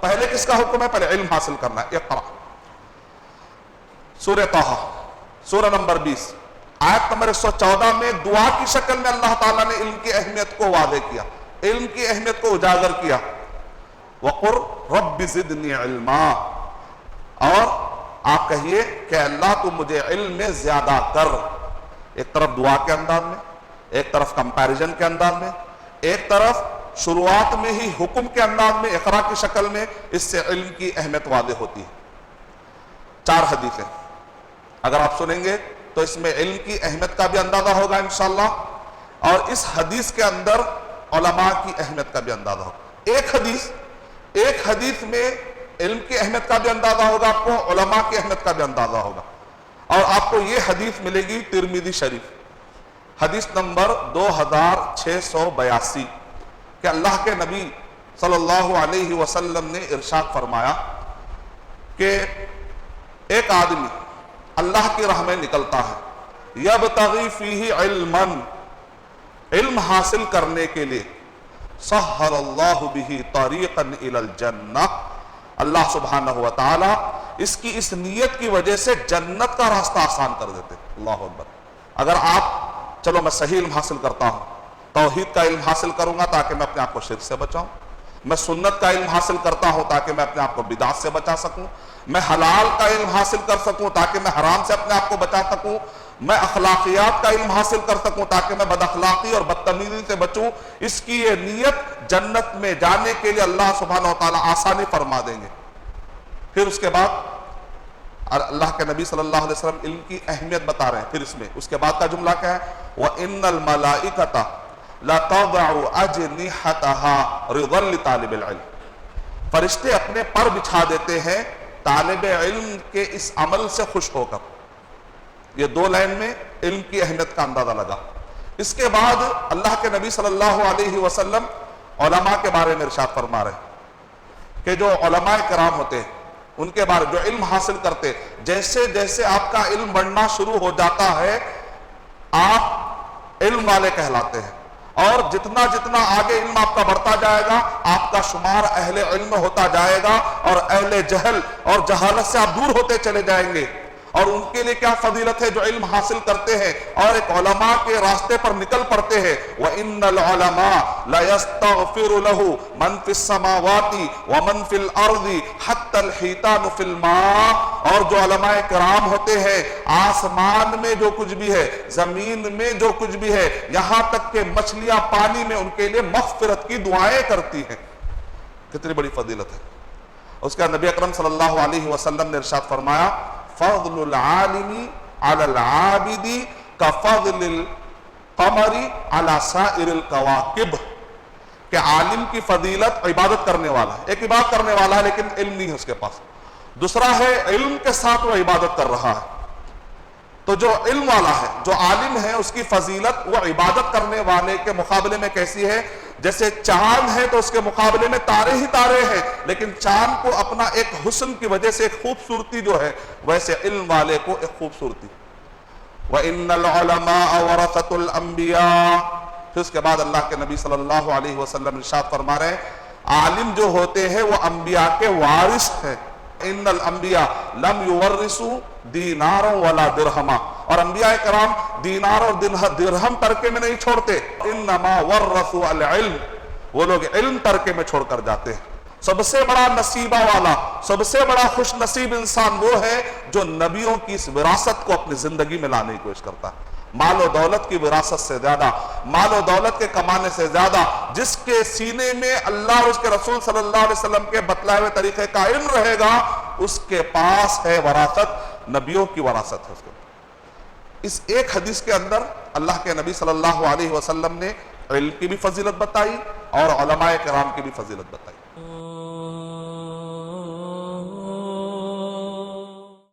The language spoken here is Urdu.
پہلے کس کا حکم ہے؟ پہلے علم حاصل کرنا ہے. اقرا. سورہ طٰہٰ سورہ نمبر 20 آیت نمبر 114 میں دعا کی شکل میں اللہ تعالیٰ نے علم کی اہمیت کو واضح کیا، علم کی اہمیت کو اجاگر کیا. وَقُلْ رَبِّ زِدْنِي عِلْمًا، اور آپ کہیے کہ اللہ تو مجھے علم میں زیادہ کر. ایک طرف دعا کے انداز میں، ایک طرف کمپیریزن کے انداز میں، ایک طرف شروعات میں ہی حکم کے انداز میں اقرا کی شکل میں. اس سے علم کی اہمیت واضح ہوتی ہے. 4 حدیثیں اگر آپ سنیں گے تو اس میں علم کی اہمیت کا بھی اندازہ ہوگا انشاءاللہ، اور اس حدیث کے اندر علماء کی اہمیت کا بھی اندازہ ہوگا. ایک حدیث میں علم کی اہمیت کا بھی اندازہ ہوگا آپ کو، علماء کی اہمیت کا بھی اندازہ ہوگا. اور آپ کو یہ حدیث ملے گی ترمذی شریف حدیث نمبر 2682 کہ اللہ کے نبی صلی اللہ علیہ وسلم نے ارشاد فرمایا کہ ایک آدمی اللہ کی راہ میں نکلتا ہے، یبتغی فیہ علما، علم حاصل کرنے کے لیے، سہل اللہ بہ طریقا الی الجنہ، اللہ سبحانہ وتعالی اس کی اس نیت کی وجہ سے جنت کا راستہ آسان کر دیتے. اللہ اکبر. اگر آپ چلو میں صحیح علم حاصل کرتا ہوں، توحید کا علم حاصل کروں گا تاکہ میں اپنے آپ کو شرک سے بچاؤں، میں سنت کا علم حاصل کرتا ہوں تاکہ میں اپنے آپ کو بدعت سے بچا سکوں، میں حلال کا علم حاصل کر سکوں تاکہ میں حرام سے اپنے آپ کو بچا سکوں، میں اخلاقیات کا علم حاصل کر سکوں تاکہ میں بد اخلاقی اور بدتمیزی سے بچوں. اس کی یہ نیت جنت میں جانے کے لیے اللہ سبحانہ وتعالی آسانی فرما دیں گے. پھر اس کے بعد اللہ کے نبی صلی اللہ علیہ وسلم علم کی اہمیت بتا رہے ہیں. پھر اس کے بعد کا جملہ کیا ہے؟ وَإِنَّ الْمَلَائِكَةَ لَتَضَعُ أَجْنِحَتَهَا رِضًا لِطَالِبِ الْعِلْمِ، فرشتے اپنے پر بچھا دیتے ہیں طالب علم کے اس عمل سے خوش ہو کر. یہ 2 لائن میں علم کی اہمیت کا اندازہ لگا. اس کے بعد اللہ کے نبی صلی اللہ علیہ وسلم علماء کے بارے میں ارشاد فرما رہے ہیں کہ جو علماء کرام ہوتے ہیں ان کے بارے جو علم حاصل کرتے، جیسے جیسے آپ کا علم بڑھنا شروع ہو جاتا ہے آپ علم والے کہلاتے ہیں، اور جتنا جتنا آگے علم آپ کا بڑھتا جائے گا آپ کا شمار اہل علم میں ہوتا جائے گا، اور اہل جہل اور جہالت سے آپ دور ہوتے چلے جائیں گے. اور ان کے لیے کیا فضیلت ہے جو علم حاصل کرتے ہیں اور ایک علماء کے راستے پر نکل پڑتے ہیں. وَإِنَّ الْعُلَمَاءَ لَيَسْتَغْفِرُ لَهُ مَنْ فِي السَّمَاوَاتِ وَمَنْ فِي الْأَرْضِ حَتَّى الْحِيتَانُ فِي الْمَاءِ، اور جو علماء کرام ہوتے ہیں آسمان میں جو کچھ بھی ہے، زمین میں جو کچھ بھی ہے، یہاں تک کہ مچھلیاں پانی میں ان کے لیے مغفرت کی دعائیں کرتی ہیں. کتنی بڑی فضیلت ہے. اس کا نبی اکرم صلی اللہ علیہ وسلم نے ارشاد فرمایا فضل العالم على العابد كفضل القمر على سائر الكواكب، کہ عالم کی فضیلت عبادت کرنے والا ہے، ایک عبادت کرنے والا ہے لیکن علم نہیں ہے اس کے پاس، دوسرا ہے علم کے ساتھ وہ عبادت کر رہا ہے. تو جو علم والا ہے، جو عالم ہے، اس کی فضیلت وہ عبادت کرنے والے کے مقابلے میں کیسی ہے؟ جیسے چاند ہے تو اس کے مقابلے میں تارے ہی تارے ہیں، لیکن چاند کو اپنا ایک حسن کی وجہ سے ایک خوبصورتی جو ہے، ویسے علم والے کو ایک خوبصورتی. وَإِنَّ الْعُلَمَاءَ وَرَثَةُ الْأَنْبِيَاءِ، پھر اس کے بعد اللہ کے نبی صلی اللہ علیہ وسلم ارشاد فرما رہے ہیں عالم جو ہوتے ہیں وہ انبیاء کے وارث ہیں. ان الانبیاء لم یورثوا دینارا ولا درہما، اور انبیاء کرام دینار اور درہم ترکے میں نہیں چھوڑتے. انما ورثوا العلم، وہ لوگ علم ترکے میں چھوڑ کر جاتے ہیں. سب سے بڑا نصیبہ والا، سب سے بڑا خوش نصیب انسان وہ ہے جو نبیوں کی اس وراثت کو اپنی زندگی میں لانے کی کوشش کرتا ہے. مال و دولت کی وراثت سے زیادہ، مال و دولت کے کمانے سے زیادہ، جس کے سینے میں اللہ اور اس کے رسول صلی اللہ علیہ وسلم کے بتلائے ہوئے طریقے کا علم رہے گا، اس کے پاس ہے وراثت، نبیوں کی وراثت ہے اس کے. اس ایک حدیث کے اندر اللہ کے نبی صلی اللہ علیہ وسلم نے علم کی بھی فضیلت بتائی اور علماء کرام کی بھی فضیلت بتائی.